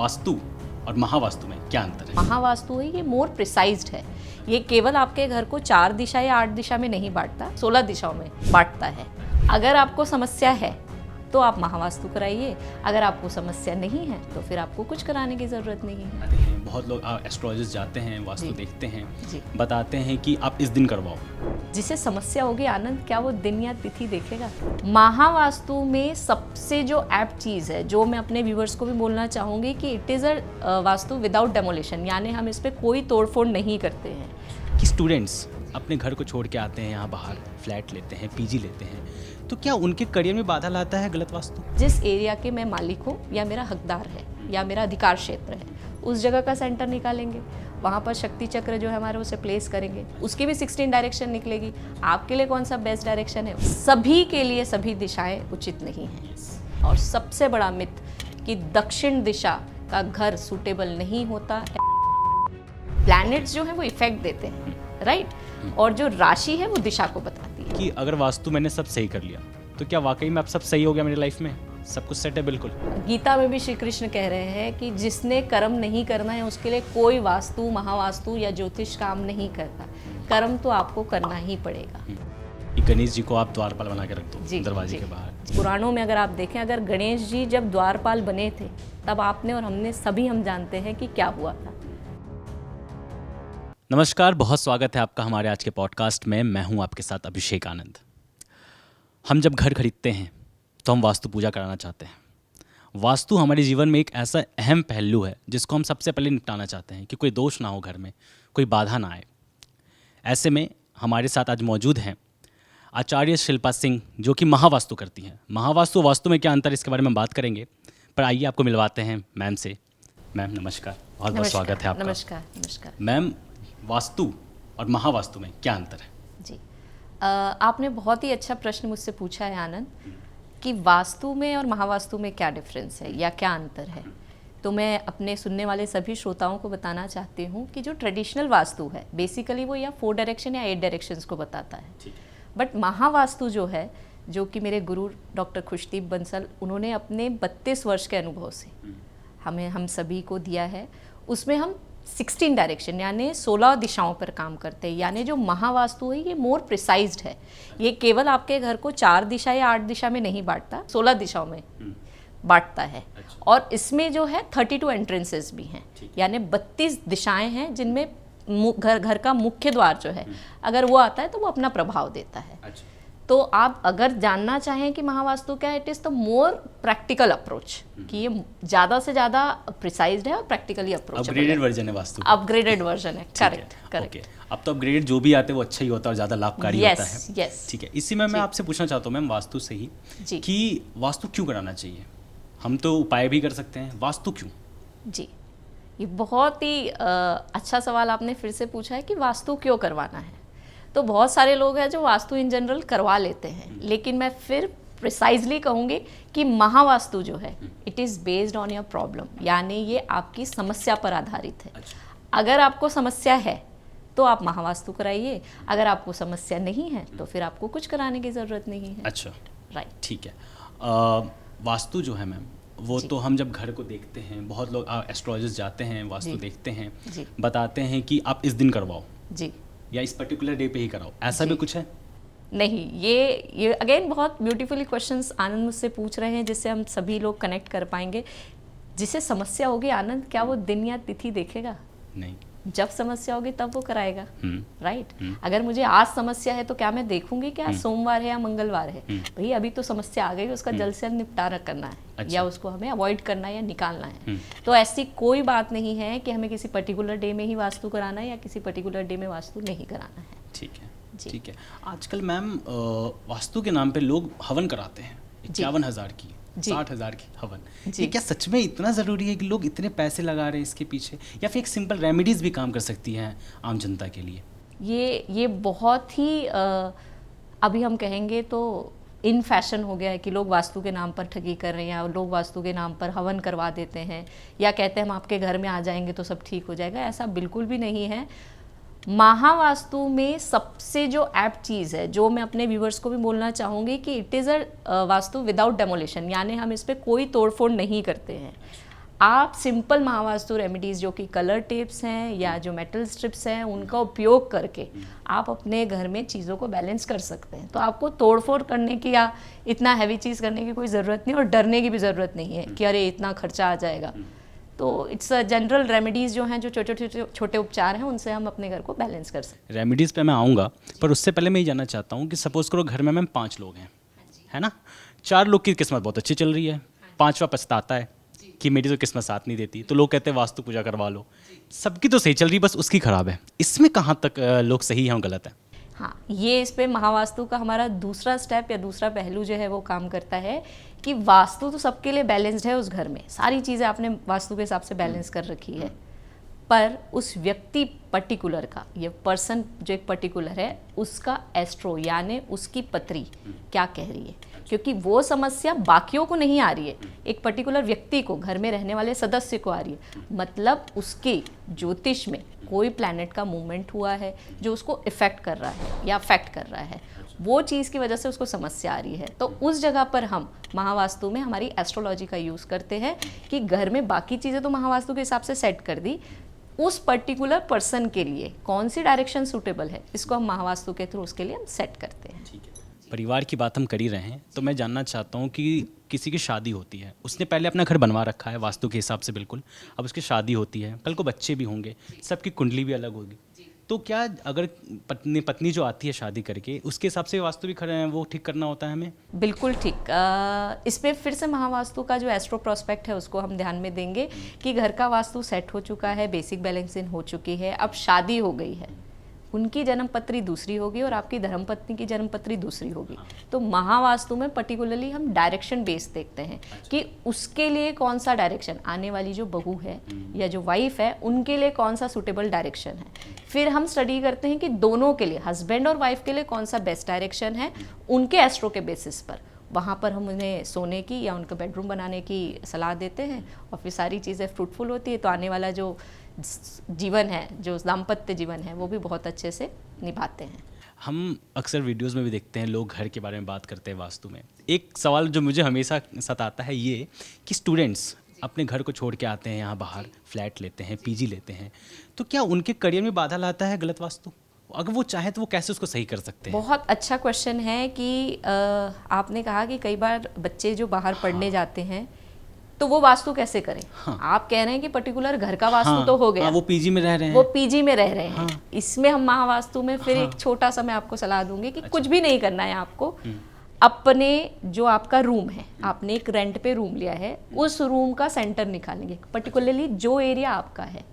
वास्तु और महावास्तु में क्या अंतर है? महावास्तु है ये मोर प्रिसाइज्ड है। ये केवल आपके घर को 4 दिशा या 8 दिशा में नहीं बांटता, 16 दिशाओं में बांटता है। अगर आपको समस्या है तो आप महावास्तु कराइए, अगर आपको समस्या नहीं है तो फिर आपको कुछ कराने की ज़रूरत नहीं है। बहुत लोग एस्ट्रोलॉजिस्ट जाते हैं, वास्तु देखते हैं, जी। बताते हैं कि आप इस दिन करवाओ। जिसे समस्या होगी आनंद, क्या वो दिन या तिथि देखेगा? महावास्तु में सबसे जो ऐप चीज़ है, जो मैं अपने व्यूवर्स को भी बोलना चाहूँगी कि it is a vastu without demolition, यानी हम इस पर कोई तोड़फोड़ नहीं करते हैं। कि स्टूडेंट्स अपने घर को छोड़ के आते हैं, यहाँ बाहर फ्लैट लेते हैं, पीजी लेते हैं, तो क्या उनके करियर में बाधा लाता है गलत वास्तु? जिस एरिया के मैं मालिक हूँ या मेरा हकदार है या मेरा अधिकार क्षेत्र है, उस जगह का सेंटर निकालेंगे, वहाँ पर शक्ति चक्र जो है हमारे उसे प्लेस करेंगे, उसकी भी 16 डायरेक्शन निकलेगी। आपके लिए कौन सा बेस्ट डायरेक्शन है? सभी के लिए सभी दिशाएं उचित नहीं हैं। और सबसे बड़ा मिथ कि दक्षिण दिशा का घर सूटेबल नहीं होता। प्लैनेट्स जो है वो इफेक्ट देते हैं, राइट? और जो राशि है वो दिशा को बताती है। कि अगर वास्तु मैंने सब सही कर लिया तो क्या वाकई में अब सब सही हो गया मेरी लाइफ में, सब कुछ सेट है बिल्कुल? गीता में भी श्री कृष्ण कह रहे हैं कि जिसने कर्म नहीं करना है उसके लिए कोई वास्तु, महावास्तु या ज्योतिष काम नहीं करता। कर्म तो आपको करना ही पड़ेगा। गणेश जी को आप द्वारपाल बना के रख दो दरवाजे के बाहर। पुराणों में अगर आप देखें, अगर गणेश जी जब द्वारपाल बने थे तब आपने और हमने सभी हम जानते हैं कि क्या हुआ था। नमस्कार, बहुत स्वागत है आपका हमारे आज के पॉडकास्ट में। मैं हूं आपके साथ अभिषेक आनंद। हम जब घर खरीदते हैं तो हम वास्तु पूजा कराना चाहते हैं। वास्तु हमारे जीवन में एक ऐसा अहम पहलू है जिसको हम सबसे पहले निपटाना चाहते हैं कि कोई दोष ना हो घर में, कोई बाधा ना आए। ऐसे में हमारे साथ आज मौजूद हैं आचार्य शिल्पा सिंह, जो कि महावास्तु करती हैं। महावास्तु वास्तु में क्या अंतर, इसके बारे में बात करेंगे, पर आइए आपको मिलवाते हैं मैम से। मैम नमस्कार, बहुत बहुत स्वागत है आपका। नमस्कार। नमस्कार मैम, वास्तु और महावास्तु में क्या अंतर है? जी, आपने बहुत ही अच्छा प्रश्न मुझसे पूछा है आनंद, कि वास्तु में और महावास्तु में क्या डिफरेंस है या क्या अंतर है। तो मैं अपने सुनने वाले सभी श्रोताओं को बताना चाहती हूँ कि जो ट्रेडिशनल वास्तु है बेसिकली वो या 4 डायरेक्शन या 8 डायरेक्शंस को बताता है। बट महावास्तु जो है, जो कि मेरे गुरु डॉक्टर खुशदीप बंसल, उन्होंने अपने 32 वर्ष के अनुभव से हम सभी को दिया है, उसमें हम 16 डायरेक्शन यानी 16 दिशाओं पर काम करते हैं। यानी जो महावास्तु है ये मोर प्रिसाइज्ड है। ये केवल आपके घर को 4 दिशा या 8 दिशा में नहीं बांटता, 16 दिशाओं में बांटता है। और इसमें जो है 32 एंट्रेंसेस भी हैं, यानी 32 दिशाएं हैं जिनमें घर का मुख्य द्वार जो है, अगर वो आता है तो वो अपना प्रभाव देता है। तो आप अगर जानना चाहें कि महावास्तु क्या है, it is the more practical approach, कि ये ज़्यादा से ज़्यादा प्रिसाइज्ड है और प्रैक्टिकली अप्रोच। अपग्रेडेड वर्जन है वास्तु, अपग्रेडेड वर्जन है। करेक्ट। अब तो अपग्रेडेड जो भी आते हैं वो अच्छा ही होता है और ज़्यादा लाभकारी होता है। यस। ठीक है, इसी में मैं आपसे पूछना चाहता हूँ मैम, वास्तु से ही कि वास्तु क्यों कराना चाहिए? हम तो उपाय भी कर सकते हैं, वास्तु क्यों? जी, ये बहुत ही अच्छा सवाल आपने फिर से पूछा है कि वास्तु क्यों करवाना है। तो बहुत सारे लोग हैं जो वास्तु इन जनरल करवा लेते हैं, लेकिन मैं फिर प्रिसाइजली कहूँगी कि महावास्तु जो है it is based on your problem, यानी ये आपकी समस्या पर आधारित है। अगर आपको समस्या है तो आप महावास्तु कराइए, अगर आपको समस्या नहीं है तो फिर आपको कुछ कराने की ज़रूरत नहीं है। अच्छा, राइट, ठीक है। वास्तु जो है मैम, वो तो हम जब घर को देखते हैं, बहुत लोग एस्ट्रोलॉजिस्ट जाते हैं, वास्तु देखते हैं, बताते हैं कि आप इस दिन करवाओ जी, या इस पर्टिकुलर डे पे ही कराओ, ऐसा भी कुछ है? नहीं, ये अगेन बहुत ब्यूटीफुली क्वेश्चंस आनंद मुझसे पूछ रहे हैं, जिससे हम सभी लोग कनेक्ट कर पाएंगे। जिसे समस्या होगी आनंद, क्या वो दिन या तिथि देखेगा? नहीं, जब समस्या होगी तब वो कराएगा, राइट? अगर मुझे आज समस्या है तो क्या मैं देखूंगी कि आज सोमवार है या मंगलवार है? भाई अभी तो समस्या आ गई, उसका जल्द से जल्द निपटारा करना है। अच्छा। या उसको हमें अवॉइड करना है या निकालना है। तो ऐसी कोई बात नहीं है कि हमें किसी पर्टिकुलर डे में ही वास्तु कराना है या किसी पर्टिकुलर डे में वास्तु नहीं कराना है। ठीक है, ठीक है। आजकल मैम वास्तु के नाम पे लोग हवन कराते हैं 51,000 की, 60,000 की हवन। ये क्या सच में इतना ज़रूरी है कि लोग इतने पैसे लगा रहे हैं इसके पीछे, या फिर एक सिंपल रेमेडीज़ भी काम कर सकती हैं आम जनता के लिए? ये बहुत ही अभी हम कहेंगे तो इन फैशन हो गया है कि लोग वास्तु के नाम पर ठगी कर रहे हैं, या लोग वास्तु के नाम पर हवन करवा देते हैं, या कहते हैं हम आपके घर में आ जाएंगे तो सब ठीक हो जाएगा। ऐसा बिल्कुल भी नहीं है। महावास्तु में सबसे जो ऐप चीज़ है, जो मैं अपने व्यूवर्स को भी बोलना चाहूँगी, कि it is a vastu without demolition, यानी हम इस पर कोई तोड़फोड़ नहीं करते हैं। आप सिंपल महावास्तु रेमेडीज़ जो कि कलर टेप्स हैं या जो मेटल स्ट्रिप्स हैं उनका उपयोग करके आप अपने घर में चीज़ों को बैलेंस कर सकते हैं। तो आपको तोड़फोड़ करने की या इतना हैवी चीज़ करने की कोई ज़रूरत नहीं और डरने की भी ज़रूरत नहीं है कि अरे इतना खर्चा आ जाएगा। तो इट्स जनरल रेमेडीज़ जो हैं, जो छोटे उपचार हैं, उनसे हम अपने घर को बैलेंस कर सकते हैं। रेमेडीज़ पे मैं आऊँगा, पर उससे पहले मैं ये जानना चाहता हूँ कि सपोज़ करो घर में मैम 5 लोग हैं, है ना। 4 लोग की किस्मत बहुत अच्छी चल रही है, 5वां पछताता है कि मेरी तो किस्मत साथ नहीं देती, तो लोग कहते हैं वास्तु पूजा करवा लो। सबकी तो सही चल रही, बस उसकी खराब है। इसमें कहाँ तक लोग सही हैं और गलत है? हाँ, ये इस पे महावास्तु का हमारा दूसरा स्टेप या दूसरा पहलू जो है वो काम करता है कि वास्तु तो सबके लिए बैलेंस्ड है। उस घर में सारी चीज़ें आपने वास्तु के हिसाब से बैलेंस कर रखी है, पर उस व्यक्ति पर्टिकुलर का, ये पर्सन जो एक पर्टिकुलर है, उसका एस्ट्रो यानी उसकी पत्री क्या कह रही है, क्योंकि वो समस्या बाकियों को नहीं आ रही है, एक पर्टिकुलर व्यक्ति को, घर में रहने वाले सदस्य को आ रही है। मतलब उसके ज्योतिष में कोई प्लैनेट का मूवमेंट हुआ है जो उसको इफेक्ट कर रहा है या अफेक्ट कर रहा है, वो चीज़ की वजह से उसको समस्या आ रही है। तो उस जगह पर हम महावास्तु में हमारी एस्ट्रोलॉजी का यूज़ करते हैं कि घर में बाकी चीज़ें तो महावास्तु के हिसाब से सेट कर दी, उस पर्टिकुलर पर्सन के लिए कौन सी डायरेक्शन सूटेबल है, इसको हम महावास्तु के थ्रू उसके लिए हम सेट करते हैं। ठीक है, परिवार की बात हम कर ही रहे हैं, तो मैं जानना चाहता हूँ कि किसी की शादी होती है, उसने पहले अपना घर बनवा रखा है वास्तु के हिसाब से बिल्कुल, अब उसकी शादी होती है, कल को बच्चे भी होंगे, सबकी कुंडली भी अलग होगी, तो क्या अगर पत्नी जो आती है शादी करके, उसके हिसाब से वास्तु भी खड़े हैं, वो ठीक करना होता है हमें? बिल्कुल ठीक। इसमें फिर से महावास्तु का जो एस्ट्रो प्रोस्पेक्ट है उसको हम ध्यान में देंगे कि घर का वास्तु सेट हो चुका है, बेसिक बैलेंसिंग हो चुकी है, अब शादी हो गई है, उनकी जन्मपत्री दूसरी होगी और आपकी धर्मपत्नी की जन्मपत्री दूसरी होगी। तो महावास्तु में पर्टिकुलरली हम डायरेक्शन बेस देखते हैं कि उसके लिए कौन सा डायरेक्शन, आने वाली जो बहू है या जो वाइफ है उनके लिए कौन सा सूटेबल डायरेक्शन है। फिर हम स्टडी करते हैं कि दोनों के लिए, हस्बैंड और वाइफ के लिए कौन सा बेस्ट डायरेक्शन है, उनके एस्ट्रो के बेसिस पर वहाँ पर हम उन्हें सोने की या उनका बेडरूम बनाने की सलाह देते हैं और फिर सारी चीज़ें फ्रूटफुल होती है। तो आने वाला जो जीवन है, जो दाम्पत्य जीवन है, वो भी बहुत अच्छे से निभाते हैं। हम अक्सर वीडियोस में भी देखते हैं, लोग घर के बारे में बात करते हैं वास्तु में। एक सवाल जो मुझे हमेशा सताता है ये कि स्टूडेंट्स अपने घर को छोड़ के आते हैं, यहाँ बाहर फ्लैट लेते हैं, पीजी लेते हैं, तो क्या उनके करियर में बाधा लाता है गलत वास्तु? अगर वो चाहे तो वो कैसे उसको सही कर सकते हैं? बहुत अच्छा क्वेश्चन है कि आपने कहा कि कई बार बच्चे जो बाहर पढ़ने जाते हैं तो वो वास्तु कैसे करें। आप कह रहे हैं कि पर्टिकुलर घर का वास्तु तो हो गया, वो पीजी में रह रहे हैं, वो पीजी में रह रहे हैं। इसमें हम महावास्तु में फिर एक छोटा सा मैं आपको सलाह दूंगी कि कुछ भी नहीं करना है आपको। अपने जो आपका रूम है, आपने एक रेंट पे रूम लिया है, उस रूम का सेंटर निकालेंगे, पर्टिकुलरली जो एरिया आपका है,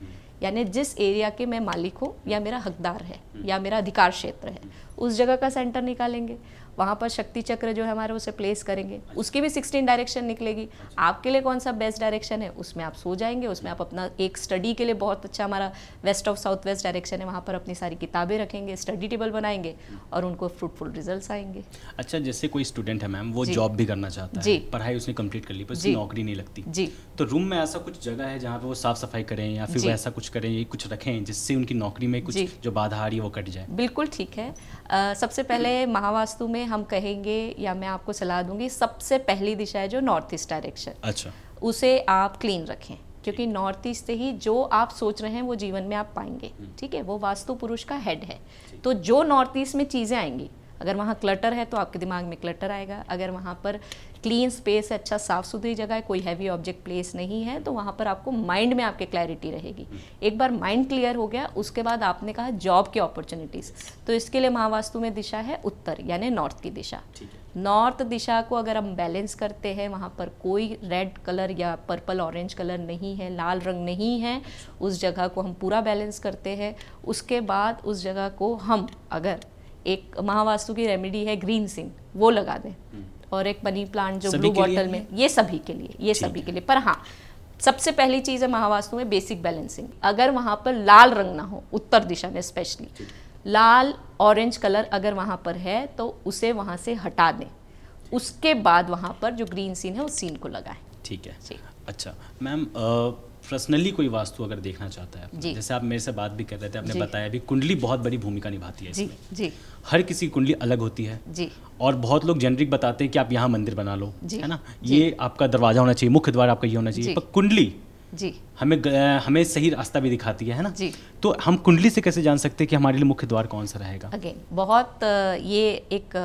यानी जिस एरिया के मैं मालिक हूँ या मेरा हकदार है या मेरा अधिकार क्षेत्र है, उस जगह का सेंटर निकालेंगे। वहाँ पर शक्ति चक्र जो है हमारे उसे प्लेस करेंगे, उसकी भी 16 डायरेक्शन निकलेगी। आपके लिए कौन सा बेस्ट डायरेक्शन है उसमें आप सो जाएंगे। उसमें आप अपना एक स्टडी के लिए बहुत अच्छा हमारा west of south west direction है, वहाँ पर अपनी सारी किताबें रखेंगे, स्टडी टेबल बनाएंगे और उनको फ्रूटफुल रिजल्ट्स आएंगे। अच्छा, जैसे कोई स्टूडेंट है मैम, वो जॉब भी करना चाहता है, पढ़ाई उसने कंप्लीट कर ली पर उसकी नौकरी नहीं लगती जी, तो रूम में ऐसा कुछ जगह है जहाँ पे वो साफ सफाई करें या फिर वो ऐसा कुछ करें, ये कुछ रखें जिससे उनकी नौकरी में कुछ जो बाधा आ रही है वो कट जाए? बिल्कुल ठीक है। सबसे पहले महावास्तु में हम कहेंगे या मैं आपको सलाह दूंगी, सबसे पहली दिशा है जो नॉर्थ ईस्ट डायरेक्शन। अच्छा, उसे आप क्लीन रखें, क्योंकि नॉर्थ ईस्ट से ही जो आप सोच रहे हैं वो जीवन में आप पाएंगे। ठीक है, वो वास्तु पुरुष का हेड है। तो जो नॉर्थ ईस्ट में चीज़ें आएंगी, अगर वहाँ क्लटर है तो आपके दिमाग में क्लटर आएगा। अगर वहाँ पर क्लीन स्पेस है, अच्छा साफ सुथरी जगह है, कोई हैवी ऑब्जेक्ट प्लेस नहीं है, तो वहाँ पर आपको माइंड में आपके क्लैरिटी रहेगी। एक बार माइंड क्लियर हो गया, उसके बाद आपने कहा जॉब की अपॉर्चुनिटीज़, तो इसके लिए महावास्तु में दिशा है उत्तर यानी नॉर्थ की दिशा। नॉर्थ दिशा को अगर हम बैलेंस करते हैं, वहाँ पर कोई रेड कलर या पर्पल ऑरेंज कलर नहीं है, लाल रंग नहीं है, उस जगह को हम पूरा बैलेंस करते हैं। उसके बाद उस जगह को हम, अगर एक महावास्तु की रेमेडी है ग्रीन सिंग, वो लगा दें, और एक मनी प्लांट जो ब्लू बॉटल में, ये सभी के लिए, ये सभी के लिए। पर हाँ, सबसे पहली चीज़ है महावास्तु में बेसिक बैलेंसिंग। अगर वहाँ पर लाल रंग ना हो, उत्तर दिशा में स्पेशली लाल ऑरेंज कलर अगर वहाँ पर है तो उसे वहाँ से हटा दें। उसके बाद वहाँ पर जो ग्रीन सीन है उस सीन को लगाएं। ठीक है। अच्छा मैम, पर्सनली कोई वास्तु अगर देखना चाहता है, जैसे आप मेरे से बात भी कर रहे थे, आपने बताया भी कुंडली बहुत बड़ी भूमिका निभाती है इसमें। जी। हर किसी की कुंडली अलग होती है जी, और बहुत लोग जेनरिक बताते हैं कि आप यहाँ मंदिर बना लो, है ना, ये आपका दरवाजा होना चाहिए, मुख्य द्वार आपका ये होना चाहिए, पर कुंडली जी हमें सही रास्ता भी दिखाती है ना? जी। तो हम कुंडली से कैसे जान सकते हैं कि हमारे लिए मुख्य द्वार कौन सा रहेगा? अगेन बहुत ये एक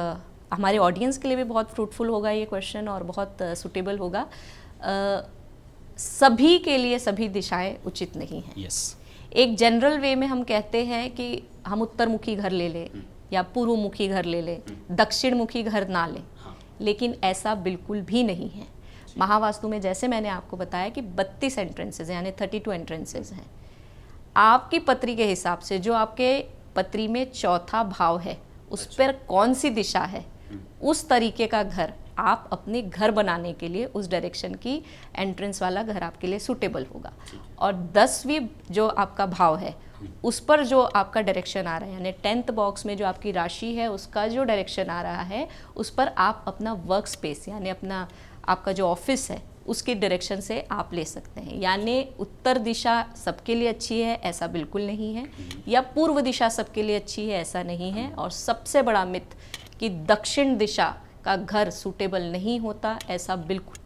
हमारे ऑडियंस के लिए भी बहुत फ्रूटफुल होगा ये क्वेश्चन, और बहुत सुटेबल होगा। सभी के लिए सभी दिशाएं उचित नहीं हैं। यस। एक जनरल वे में हम कहते हैं कि हम उत्तरमुखी घर ले लें या पूर्वमुखी घर ले लें, दक्षिणमुखी घर ना लें, लेकिन ऐसा बिल्कुल भी नहीं है। महावास्तु में जैसे मैंने आपको बताया कि 32 एंट्रेंसेज हैं, यानी 32 एंट्रेंसेज हैं। आपकी पत्री के हिसाब से जो आपके पत्री में चौथा भाव है उस पर कौन सी दिशा है, उस तरीके का घर आप अपने घर बनाने के लिए उस डायरेक्शन की एंट्रेंस वाला घर आपके लिए सूटेबल होगा। और 10वीं जो आपका भाव है उस पर जो आपका डायरेक्शन आ रहा है, यानी 10th बॉक्स में जो आपकी राशि है उसका जो डायरेक्शन आ रहा है, उस पर आप अपना वर्क स्पेस यानी अपना आपका जो ऑफिस है उसकी डायरेक्शन से आप ले सकते हैं। यानी उत्तर दिशा सबके लिए अच्छी है ऐसा बिल्कुल नहीं है, या पूर्व दिशा सबके लिए अच्छी है ऐसा नहीं है। और सबसे बड़ा मिथ कि दक्षिण दिशा का घर सूटेबल नहीं होता, ऐसा बिल्कुल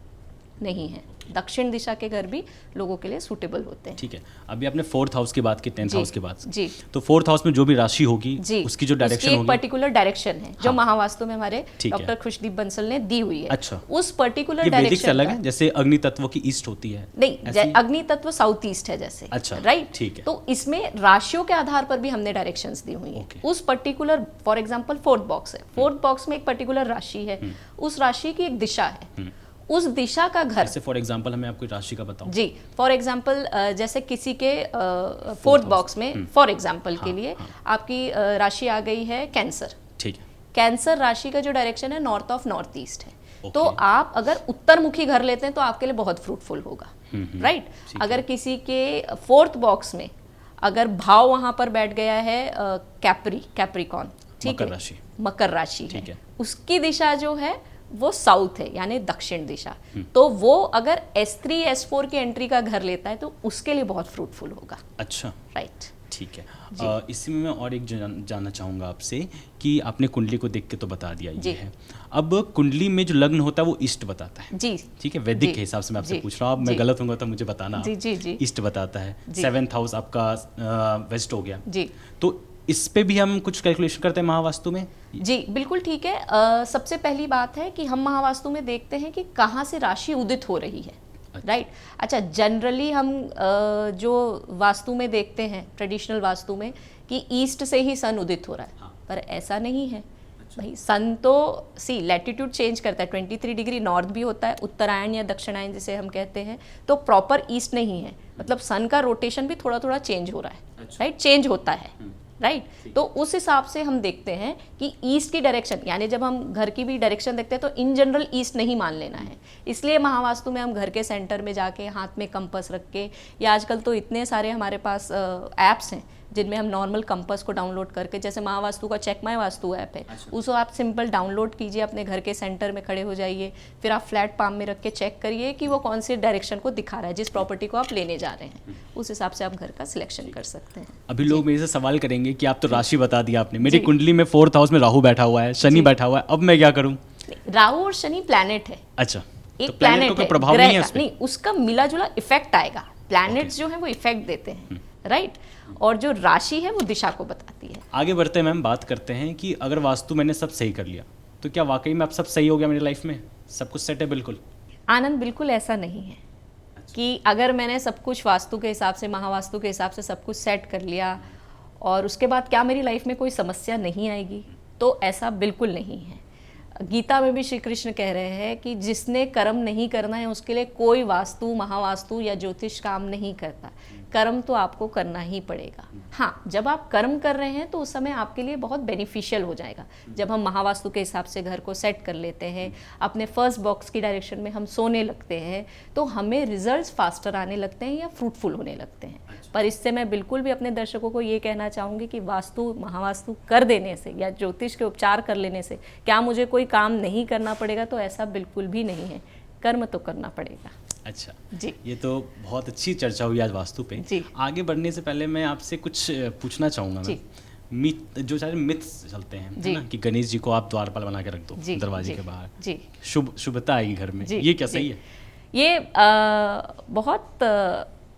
नहीं है। दक्षिण दिशा के घर भी लोगों के लिए सूटेबल होते हैं। ठीक है, अभी आपने 4th हाउस की बात की, 10th हाउस की बात। जी। तो 4th हाउस में जो भी राशि होगी जी, उसकी जो डायरेक्शन होगी, एक पर्टिकुलर डायरेक्शन है जो महावास्तु में हमारे ठीक है। डॉक्टर खुशदीप बंसल ने दी हुई है। अच्छा। उस पर्टिकुलर ये वैदिक से डायरेक्शन अलग है, जैसे अग्नि तत्व की ईस्ट होती है? नहीं, अग्नि तत्व साउथ ईस्ट है जैसे। अच्छा, राइट, ठीक है। तो इसमें राशियों के आधार पर भी हमने डायरेक्शंस दी हुई है। उस particular, for example 4th box है, 4th बॉक्स में एक पर्टिकुलर राशि है, उस राशि की एक दिशा है, उस दिशा का घर। जैसे फॉर एग्जांपल हमें आपको राशि का बताऊं। जी, फॉर एग्जांपल जैसे किसी के 4th बॉक्स में फॉर एग्जांपल के लिए आपकी राशि आ गई है कैंसर। ठीक है। कैंसर राशि का जो डायरेक्शन है नॉर्थ ऑफ नॉर्थ ईस्ट है। तो आप अगर उत्तरमुखी घर लेते हैं तो आपके लिए बहुत फ्रूटफुल होगा। राइट। अगर किसी के 4th बॉक्स में अगर भाव वहां पर बैठ गया है कैप्रिकॉन, ठीक है, मकर राशि है, उसकी दिशा जो है वो साउथ है यानी दक्षिण दिशा, तो वो अगर S3 S4 की एंट्री का घर लेता है तो उसके लिए बहुत फ्रूटफुल होगा। अच्छा, राइट, ठीक है। इसी में मैं और एक जानना चाहूँगा आपसे कि आपने कुंडली को देख के तो बता दिया ये है, अब कुंडली में जो लग्न होता है वो ईस्ट बताता है। जी, ठीक है, वैदिक के हिसाब से मैं आपसे पूछ रहा हूँ, अब मैं गलत होऊंगा तो मुझे बताना। जी जी जी, ईस्ट बताता है। 7th हाउस आपका वेस्ट हो गया। जी, तो इस पे भी हम कुछ कैलकुलेशन करते हैं महावास्तु में? जी बिल्कुल ठीक है। सबसे पहली बात है कि हम महावास्तु में देखते हैं कि कहाँ से राशि उदित हो रही है। राइट। अच्छा, जनरली हम जो वास्तु में देखते हैं ट्रेडिशनल वास्तु में कि ईस्ट से ही सन उदित हो रहा है, पर ऐसा नहीं है भाई। सन तो लैटिट्यूड चेंज करता है, 23 डिग्री नॉर्थ भी होता है, उत्तरायण या दक्षिणायन जिसे हम कहते हैं, तो प्रॉपर ईस्ट नहीं है। मतलब सन का रोटेशन भी थोड़ा थोड़ा चेंज हो रहा है। राइट, चेंज होता है। राइट, तो उस हिसाब से हम देखते हैं कि ईस्ट की डायरेक्शन, यानी जब हम घर की भी डायरेक्शन देखते हैं तो इन जनरल ईस्ट नहीं मान लेना है। इसलिए महावास्तु में हम घर के सेंटर में जाके हाथ में कंपास रख के, या आजकल तो इतने सारे हमारे पास ऐप्स हैं जिनमें हम नॉर्मल कंपास को डाउनलोड करके, जैसे महावास्तु का चेक माय वास्तु ऐप है, उसको आप सिंपल डाउनलोड कीजिए, अपने घर के सेंटर में खड़े हो जाइए, फिर आप फ्लैट पाम में रख के चेक करिए कि वो कौन सी डायरेक्शन को दिखा रहा है, जिस प्रॉपर्टी को आप लेने जा रहे हैं, उस हिसाब से आप घर का सिलेक्शन कर सकते हैं। अभी लोग मेरे से सवाल करेंगे कि आप तो राशि बता दिया आपने, मेरी कुंडली में 4th हाउस में राहु बैठा हुआ है, शनि बैठा हुआ है, अब मैं क्या करूं? राहु और शनि प्लैनेट है। अच्छा, एक तो प्लैनेट है, प्रभाव नहीं है उस पे? नहीं, उसका मिला जुला इफेक्ट आएगा। प्लैनेट्स जो है वो इफेक्ट देते हैं। राइट, और जो राशि है वो दिशा को बताती है। आगे बढ़ते हैं मैम, बात करते हैं कि अगर वास्तु मैंने सब सही कर लिया तो क्या वाकई में अब सब सही हो गया मेरी लाइफ में, सब कुछ सेट है बिल्कुल? आनंद, बिल्कुल ऐसा नहीं है कि अगर मैंने सब कुछ वास्तु के हिसाब से, महावास्तु के हिसाब से सब कुछ सेट कर लिया और उसके बाद क्या मेरी लाइफ में कोई समस्या नहीं आएगी, तो ऐसा बिल्कुल नहीं है। गीता में भी श्री कृष्ण कह रहे हैं कि जिसने कर्म नहीं करना है उसके लिए कोई वास्तु, महावास्तु या ज्योतिष काम नहीं करता। कर्म तो आपको करना ही पड़ेगा। हाँ, जब आप कर्म कर रहे हैं तो उस समय आपके लिए बहुत बेनिफिशियल हो जाएगा। जब हम महावास्तु के हिसाब से घर को सेट कर लेते हैं, अपने फर्स्ट बॉक्स की डायरेक्शन में हम सोने लगते हैं, तो हमें रिजल्ट्स फास्टर आने लगते हैं या फ्रूटफुल होने लगते हैं। पर इससे मैं बिल्कुल भी अपने दर्शकों को ये कहना चाहूँगी कि वास्तु, महावास्तु कर देने से या ज्योतिष के उपचार कर लेने से क्या मुझे कोई काम नहीं करना पड़ेगा, तो ऐसा बिल्कुल भी नहीं है। कर्म तो करना पड़ेगा। अच्छा जी, ये तो बहुत अच्छी चर्चा हुई आज वास्तु पे। जी, आगे बढ़ने से पहले मैं आपसे कुछ पूछना चाहूँगा। मैं मिथ, जो सारे मिथ्स चलते हैं है ना, कि गणेश जी को आप द्वारपाल बना के रख दो दरवाजे के बाहर, शुभता आएगी घर में, ये क्या सही है? ये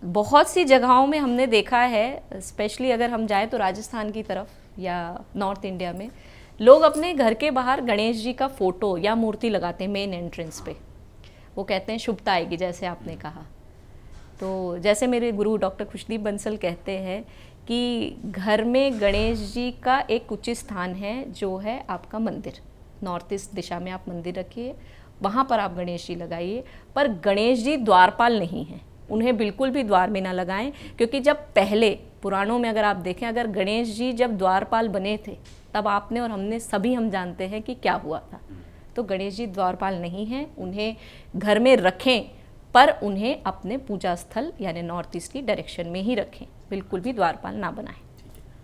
बहुत सी जगहों में हमने देखा है, स्पेशली अगर हम जाए तो राजस्थान की तरफ या नॉर्थ इंडिया में, लोग अपने घर के बाहर गणेश जी का फोटो या मूर्ति लगाते हैं मेन एंट्रेंस पे। वो कहते हैं शुभता आएगी, जैसे आपने कहा। तो जैसे मेरे गुरु डॉक्टर खुशदीप बंसल कहते हैं कि घर में गणेश जी का एक उचित स्थान है जो है आपका मंदिर। नॉर्थ ईस्ट दिशा में आप मंदिर रखिए, वहाँ पर आप गणेश जी लगाइए, पर गणेश जी द्वारपाल नहीं हैं, उन्हें बिल्कुल भी द्वार में ना लगाएं। क्योंकि जब पहले पुराणों में अगर आप देखें, अगर गणेश जी जब द्वारपाल बने थे तब आपने और हमने सभी हम जानते हैं कि क्या हुआ था। तो गणेश जी द्वारपाल नहीं हैं, उन्हें घर में रखें, पर उन्हें अपने पूजा स्थल यानी नॉर्थ ईस्ट की डायरेक्शन में ही रखें, बिल्कुल भी द्वारपाल ना बनाएं।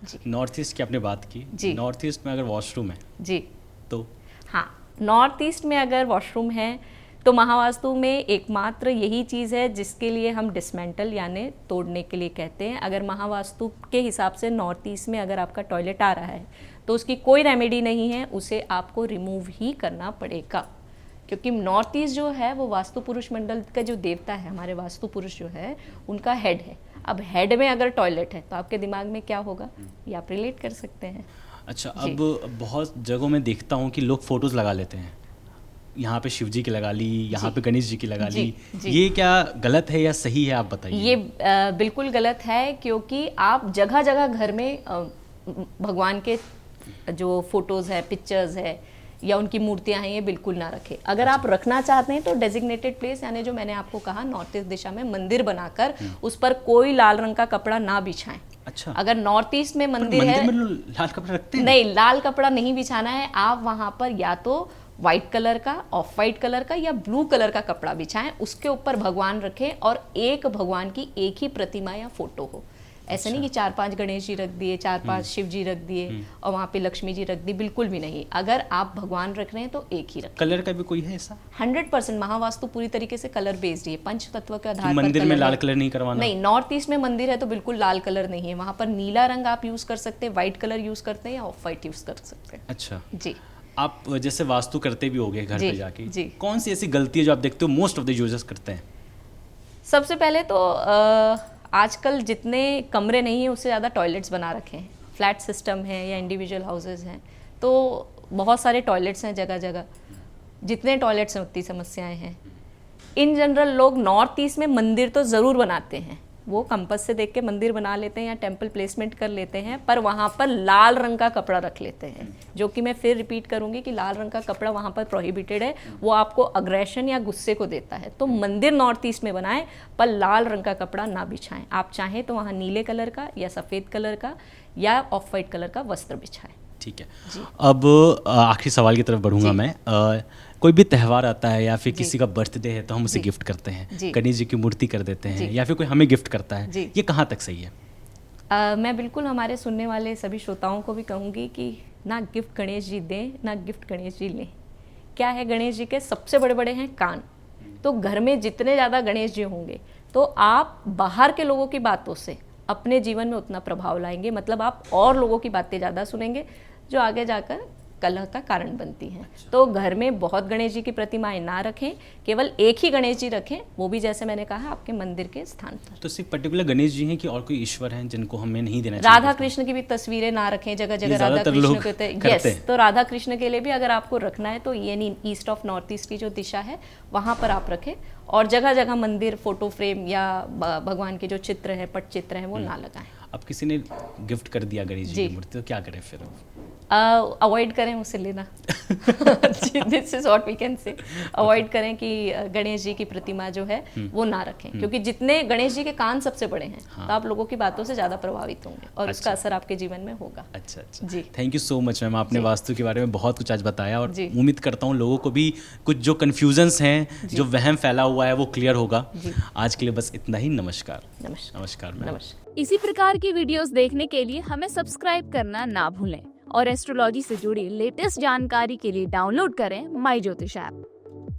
जी, नॉर्थ ईस्ट की आपने बात की जी। नॉर्थ ईस्ट में अगर वॉशरूम है जी तो हाँ, नॉर्थ ईस्ट में अगर वॉशरूम है तो महावास्तु में एकमात्र यही चीज़ है जिसके लिए हम डिसमेंटल यानी तोड़ने के लिए कहते हैं। अगर महावास्तु के हिसाब से नॉर्थ ईस्ट में अगर आपका टॉयलेट आ रहा है तो उसकी कोई रेमेडी नहीं है, उसे आपको रिमूव ही करना पड़ेगा। क्योंकि नॉर्थ ईस्ट जो है वो वास्तु पुरुष मंडल का जो देवता है, हमारे वास्तु पुरुष जो है उनका हेड है। अब हेड में अगर टॉयलेट है तो आपके दिमाग में क्या होगा, ये आप रिलेट कर सकते हैं। अच्छा, अब बहुत जगहों में देखता हूँ कि लोग फोटोज़ लगा लेते हैं, यहाँ पे शिव जी की लगा ली, यहाँ पे गणेश जी की लगा ली। ये क्या गलत है या सही है, आप बताइए। ये बिल्कुल गलत है, क्योंकि आप जगह जगह घर में भगवान के जो फोटोज़ है, पिक्चर्स है या उनकी मूर्तियां हैं, ये बिल्कुल ना रखें। अगर आप रखना चाहते हैं तो डेजिग्नेटेड प्लेस यानी जो मैंने आपको कहा नॉर्थ ईस्ट दिशा में मंदिर बनाकर उस पर कोई लाल रंग का कपड़ा ना बिछाएं। अच्छा, अगर नॉर्थ ईस्ट में मंदिर है, में लाल कपड़ा रखते हैं? नहीं, लाल कपड़ा नहीं बिछाना है। आप वहां पर या तो व्हाइट कलर का, ऑफ वाइट कलर का या ब्लू कलर का कपड़ा बिछाएं, उसके ऊपर भगवान रखें और एक भगवान की एक ही प्रतिमा या फोटो हो। ऐसा नहीं कि 4-5 गणेश जी रख दिए, 4-5 शिव जी रख दिए और वहाँ पे लक्ष्मी जी रख दी, बिल्कुल भी नहीं। अगर आप भगवान रख रहे हैं तो एक ही रखें। कलर का भी कोई है ऐसा? 100% महावास्तु पूरी तरीके से कलर बेस्ड है, पंच तत्व के आधार पर। मंदिर में लाल कलर नहीं करवाना? नहीं, नॉर्थ ईस्ट में मंदिर है तो बिल्कुल लाल कलर नहीं है, वहाँ पर नीला रंग आप यूज कर सकते हैं, व्हाइट कलर यूज करते हैं या ऑफ व्हाइट यूज कर सकते हैं। अच्छा जी। आप जैसे वास्तु करते भी होगे घर पे जाके, जी। कौन सी ऐसी गलती है जो आप देखते हो मोस्ट ऑफ द यूजर्स करते हैं? सबसे पहले तो आजकल जितने कमरे नहीं हैं उससे ज़्यादा टॉयलेट्स बना रखे हैं। फ्लैट सिस्टम है या इंडिविजुअल हाउसेज हैं तो बहुत सारे टॉयलेट्स हैं जगह जगह। जितने टॉयलेट्स हैं उतनी समस्याएं हैं। इन जनरल लोग नॉर्थ ईस्ट में मंदिर तो ज़रूर बनाते हैं, वो कंपास से देख के मंदिर बना लेते हैं या टेम्पल प्लेसमेंट कर लेते हैं, पर वहाँ पर लाल रंग का कपड़ा रख लेते हैं, जो कि मैं फिर रिपीट करूँगी कि लाल रंग का कपड़ा वहाँ पर प्रोहिबिटेड है। वो आपको अग्रेशन या गुस्से को देता है। तो मंदिर नॉर्थ ईस्ट में बनाएं पर लाल रंग का कपड़ा ना बिछाएं। आप चाहें तो वहाँ नीले कलर का या सफ़ेद कलर का या ऑफ वाइट कलर का वस्त्र बिछाएं। ठीक है, अब आखिरी सवाल की तरफ बढ़ूंगा मैं। कोई भी त्यौहार आता है या फिर किसी का बर्थडे है तो हम उसे गिफ्ट करते हैं, गणेश जी की मूर्ति कर देते हैं या फिर कोई हमें गिफ्ट करता है, ये कहाँ तक सही है? मैं बिल्कुल हमारे सुनने वाले सभी श्रोताओं को भी कहूँगी कि ना गिफ्ट गणेश जी दें ना गिफ्ट गणेश जी लें। क्या है, गणेश जी के सबसे बड़े बड़े हैं कान। तो घर में जितने ज़्यादा गणेश जी होंगे तो आप बाहर के लोगों की बातों से अपने जीवन में उतना प्रभाव लाएंगे, मतलब आप और लोगों की बातें ज़्यादा सुनेंगे जो आगे जाकर कलह का कारण बनती हैं। तो घर में बहुत गणेश जी की प्रतिमाएं ना रखें, केवल एक ही गणेश जी रखें, वो भी जैसे मैंने कहा आपके मंदिर के स्थान पर। तो सिर्फ पर्टिकुलर गणेश जी हैं कि और कोई ईश्वर हैं जिनको हमें नहीं देना चाहिए? राधा कृष्ण की भी तस्वीरें ना रखें जगह जगह। राधा कृष्ण के यस, तो राधा कृष्ण के लिए भी अगर आपको रखना है तो यानी ईस्ट ऑफ नॉर्थ ईस्ट की जो दिशा है वहाँ पर आप रखें, और जगह जगह मंदिर फोटो फ्रेम या भगवान के जो चित्र है, पट चित्र है, वो ना लगाएं। अब किसी ने गिफ्ट कर दिया गणेश जी की मूर्ति तो क्या करें फिर? अवॉइड करें उसे लेना। This is what we can say. Avoid करें कि गणेश जी की प्रतिमा जो है वो ना रखें, क्योंकि जितने गणेश जी के कान सबसे बड़े हैं तो आप लोगों की बातों से ज़्यादा प्रभावित होंगे और उसका असर आपके जीवन में होगा। अच्छा जी, thank you so much ma'am, आपने वास्तु के बारे में बहुत कुछ आज बताया और उम्मीद करता हूँ लोगों को भी कुछ जो कन्फ्यूजन्स हैं, जो वहम फैला हुआ है वो क्लियर होगा। आज के लिए बस इतना ही। नमस्कार। नमस्कार मैम। इसी प्रकार की वीडियोस देखने के लिए हमें सब्सक्राइब करना ना भूलें और एस्ट्रोलॉजी से जुड़ी लेटेस्ट जानकारी के लिए डाउनलोड करें माई ज्योतिष ऐप।